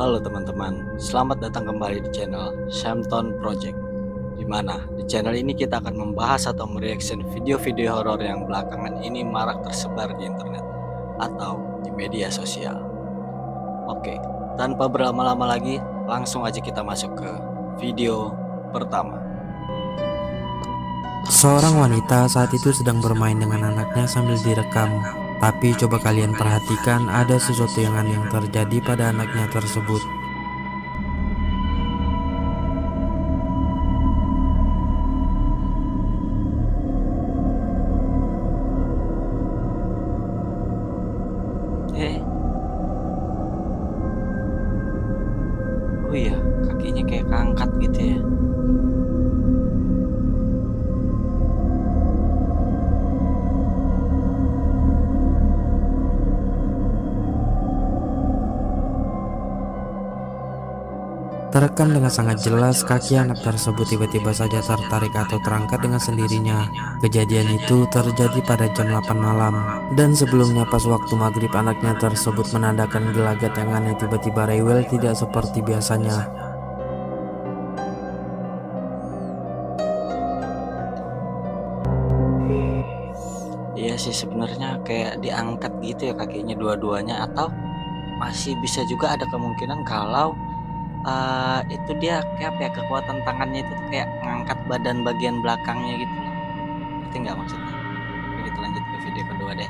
Halo teman-teman, selamat datang kembali di channel Shamton Project. Di mana di channel ini kita akan membahas atau mereaction video-video horor yang belakangan ini marak tersebar di internet atau di media sosial. Oke, tanpa berlama-lama lagi, langsung aja kita masuk ke video pertama. Seorang wanita saat itu sedang bermain dengan anaknya sambil direkam. Tapi coba kalian perhatikan, ada sesuatu yang aneh yang terjadi pada anaknya tersebut. Eh, oh iya, kakinya kayak keangkat gitu ya. Terekam dengan sangat jelas, kaki anak tersebut tiba-tiba saja tertarik atau terangkat dengan sendirinya. Kejadian itu terjadi pada jam 8 malam. Dan sebelumnya pas waktu maghrib, anaknya tersebut menandakan gelagat yang aneh, tiba-tiba rewel tidak seperti biasanya. Iya sih, sebenarnya kayak diangkat gitu ya kakinya dua-duanya, atau masih bisa juga ada kemungkinan kalau itu dia kayak apa ya, kekuatan tangannya itu tuh kayak ngangkat badan bagian belakangnya gitu loh. Ngerti nggak maksudnya? Oke, kita lanjut ke video kedua deh.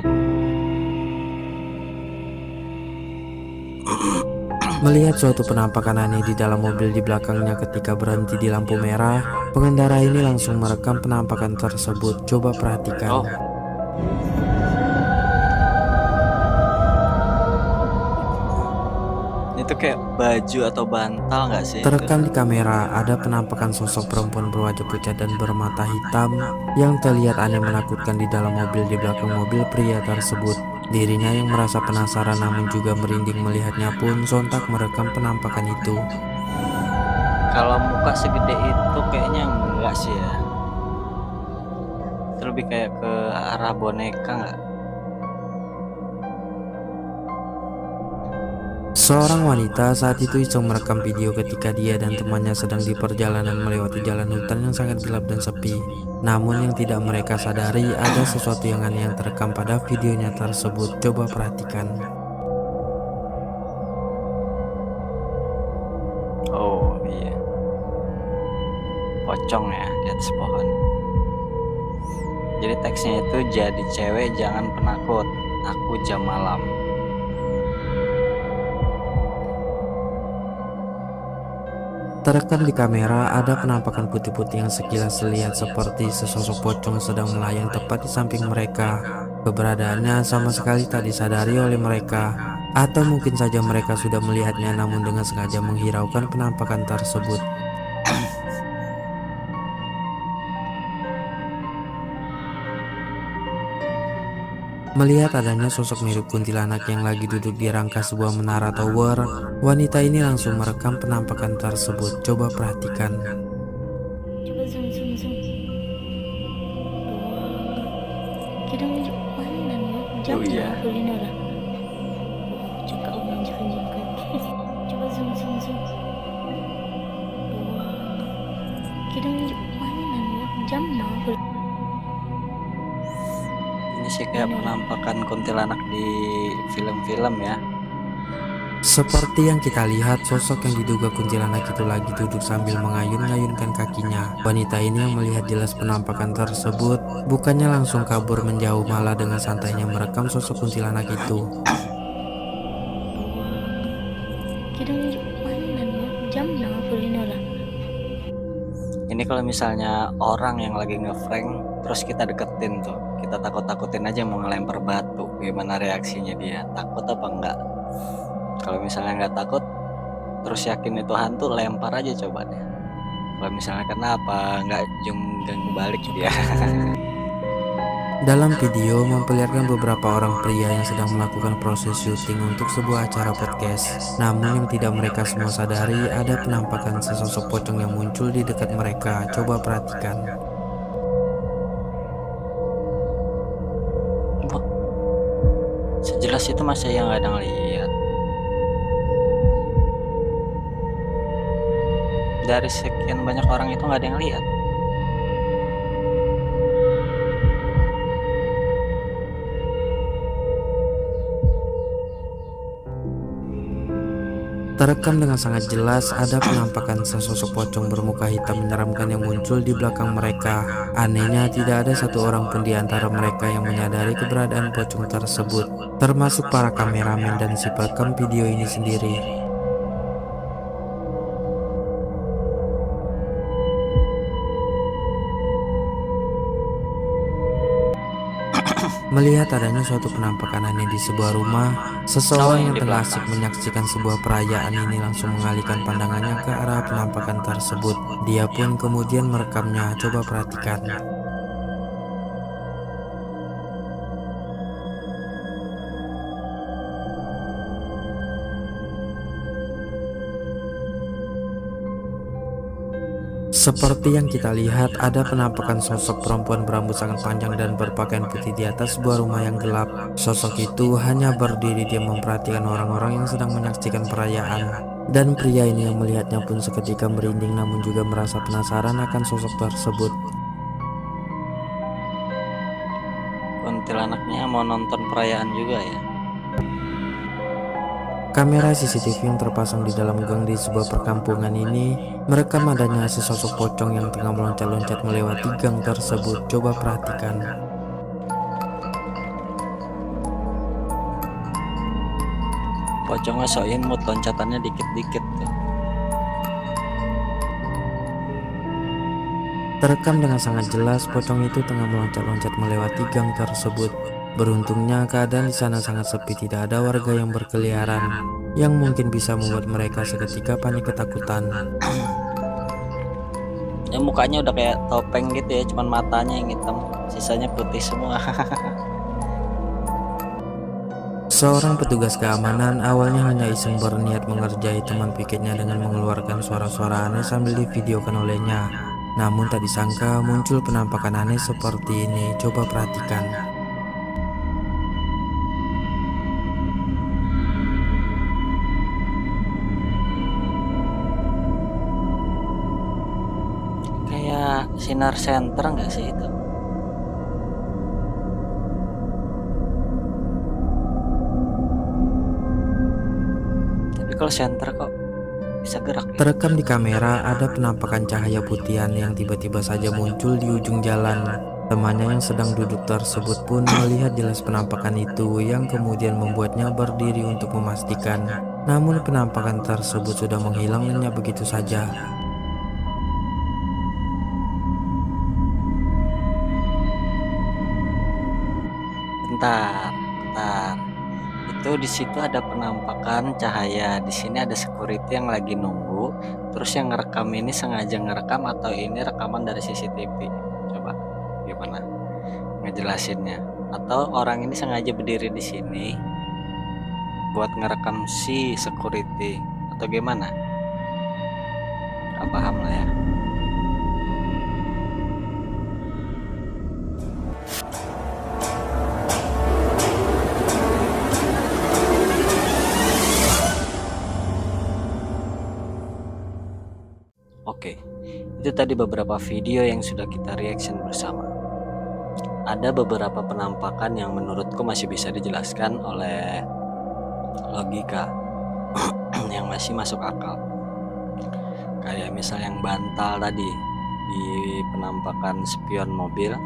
Melihat suatu penampakan aneh di dalam mobil di belakangnya ketika berhenti di lampu merah, pengendara ini langsung merekam penampakan tersebut. Coba perhatikan. Oh, itu kayak baju atau bantal nggak sih itu? Terekam di kamera, ada penampakan sosok perempuan berwajah pucat dan bermata hitam yang terlihat aneh menakutkan di dalam mobil. Di belakang mobil pria tersebut, dirinya yang merasa penasaran namun juga merinding melihatnya pun sontak merekam penampakan itu. Kalau muka segede itu kayaknya enggak sih ya. Itu lebih kayak ke arah boneka nggak? Seorang wanita saat itu iseng merekam video ketika dia dan temannya sedang di perjalanan melewati jalan hutan yang sangat gelap dan sepi. Namun yang tidak mereka sadari, ada sesuatu yang aneh yang terekam pada videonya tersebut. Coba perhatikan. Oh iya, pocong ya di atas pohon. Jadi teksnya itu, jadi cewek jangan penakut, aku jam malam. Terekam di kamera, ada penampakan putih-putih yang sekilas terlihat seperti sesosok pocong sedang melayang tepat di samping mereka. Keberadaannya sama sekali tak disadari oleh mereka, atau mungkin saja mereka sudah melihatnya namun dengan sengaja menghiraukan penampakan tersebut. Melihat adanya sosok mirip kuntilanak yang lagi duduk di rangka sebuah menara tower, wanita ini langsung merekam penampakan tersebut. Coba perhatikan. Coba zoom zoom zoom. Kira nunjuk mana nih? Jam Oh iya, na huli na lah. Cakap orang jangan. Coba zoom zoom zoom. Kira nunjuk mana nih? Jam na huli ini sih kayak penampakan kuntilanak di film-film ya. Seperti yang kita lihat, sosok yang diduga kuntilanak itu lagi duduk sambil mengayun-ngayunkan kakinya. Wanita ini yang melihat jelas penampakan tersebut, bukannya langsung kabur menjauh, malah dengan santainya merekam sosok kuntilanak itu. Kira nunjuk mana nih? Jam na huli na lah. Ini kalau misalnya orang yang lagi ngeprank terus kita deketin tuh, kita takut-takutin aja mau ngelempar batu, gimana reaksinya dia? Takut apa enggak? Kalau misalnya nggak takut, terus yakin itu hantu, lempar aja coba deh. Kalau misalnya kenapa nggak junggang balik dia? Dalam video memperlihatkan beberapa orang pria yang sedang melakukan proses syuting untuk sebuah acara podcast. Namun yang tidak mereka semua sadari, ada penampakan sesosok pocong yang muncul di dekat mereka. Coba perhatikan. Wah, sejelas itu masa yang nggak ada ngeliat. dari sekian banyak orang itu nggak ada yang lihat. Terekam dengan sangat jelas ada penampakan sesosok pocong bermuka hitam menyeramkan yang muncul di belakang mereka. Anehnya tidak ada satu orang pun di antara mereka yang menyadari keberadaan pocong tersebut, termasuk para kameramen dan si perekam video ini sendiri. Melihat adanya suatu penampakan aneh di sebuah rumah, seseorang yang tengah asik menyaksikan sebuah perayaan ini langsung mengalihkan pandangannya ke arah penampakan tersebut. Dia pun kemudian merekamnya. Coba perhatikan. Seperti yang kita lihat, ada penampakan sosok perempuan berambut sangat panjang dan berpakaian putih di atas sebuah rumah yang gelap. Sosok itu hanya berdiri diam memperhatikan orang-orang yang sedang menyaksikan perayaan. Dan pria ini yang melihatnya pun seketika merinding namun juga merasa penasaran akan sosok tersebut. Kuntilanaknya mau nonton perayaan juga ya. Kamera CCTV yang terpasang di dalam gang di sebuah perkampungan ini merekam adanya sesosok pocong yang tengah meloncat-loncat melewati gang tersebut. Coba perhatikan. Pocongnya so imut, loncatannya dikit-dikit tuh. Terekam dengan sangat jelas pocong itu tengah meloncat-loncat melewati gang tersebut. Beruntungnya keadaan di sana sangat sepi, tidak ada warga yang berkeliaran yang mungkin bisa membuat mereka seketika panik ketakutan. Ya mukanya udah kayak topeng gitu ya, cuman matanya yang hitam, sisanya putih semua. Seorang petugas keamanan awalnya hanya iseng berniat mengerjai teman piketnya dengan mengeluarkan suara-suara aneh sambil divideokan olehnya. Namun tak disangka muncul penampakan aneh seperti ini. Coba perhatikan. Kayak sinar center nggak sih itu? Tapi kalau center kok bisa gerak ya? Terekam di kamera ada penampakan cahaya putihan yang tiba-tiba saja muncul di ujung jalan. Temannya yang sedang duduk tersebut pun melihat jelas penampakan itu yang kemudian membuatnya berdiri untuk memastikan. Namun penampakan tersebut sudah menghilang lenyap begitu saja. Bentar, bentar. Itu di situ ada penampakan cahaya. Di sini ada security yang lagi nunggu. Terus yang ngerekam ini sengaja ngerekam atau ini rekaman dari CCTV? Coba gimana ngejelasinnya? Atau orang ini sengaja berdiri di sini buat ngerekam si security atau gimana? Gak paham lah ya. Oke, itu tadi beberapa video yang sudah kita reaction bersama. Ada beberapa penampakan yang menurutku masih bisa dijelaskan oleh logika yang masih masuk akal. Kayak misal yang bantal tadi di penampakan spion mobil,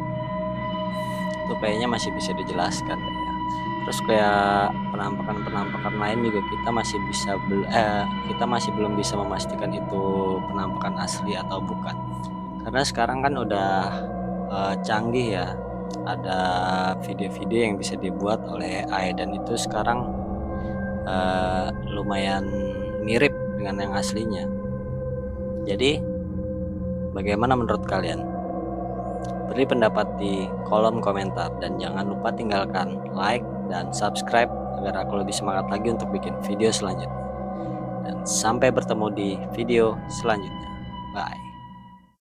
itu kayaknya masih bisa dijelaskan ya. Terus kayak penampakan lain juga kita masih belum bisa memastikan itu penampakan asli atau bukan. Karena sekarang kan udah canggih ya. Ada video-video yang bisa dibuat oleh AI dan itu sekarang lumayan mirip dengan yang aslinya. Jadi bagaimana menurut kalian? Beri pendapat di kolom komentar dan jangan lupa tinggalkan like dan subscribe agar aku lebih semangat lagi untuk bikin video selanjutnya. Dan sampai bertemu di video selanjutnya. Bye.